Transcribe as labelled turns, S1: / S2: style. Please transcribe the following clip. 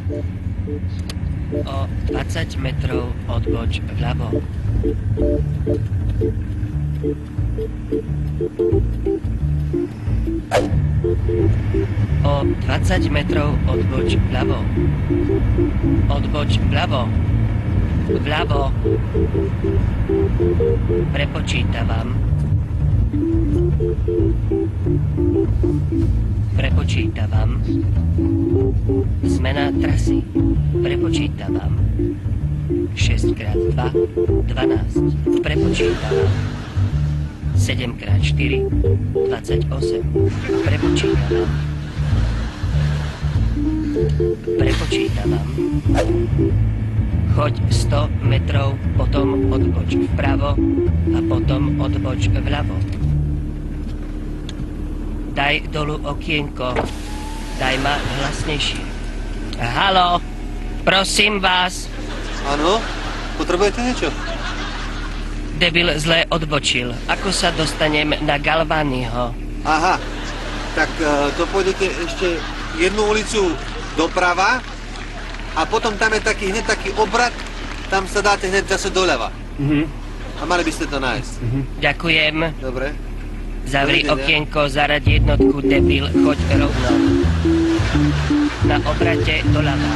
S1: O 20 metrov odboč vľavo. O 20 metrov odboč vľavo. Odboč vľavo. Vľavo. Prepočítavam. Prepočítavam. Zmena trasy. Prepočítavam. 6x2, 12. Prepočítavam. 7x4, 28. Prepočítavam. Prepočítavam. Choď 100 metrov, potom odboč vpravo a potom odboč vľavo. Daj dolu okienko. Daj ma hlasnejšie. Haló, prosím vás.
S2: Áno, potrebujete niečo?
S1: Debil zle odbočil. Ako sa dostanem na Galványho?
S2: Aha, tak to pôjdete ešte jednu ulicu doprava a potom tam je hneď taký obrat, tam sa dáte hneď zase doľava. A mali by ste to nájsť.
S1: Ďakujem.
S2: Dobre.
S1: Zavri
S2: Dovidenia.
S1: okienko, zaradi jednotku, debil, choď rovno. Na obrate doľava.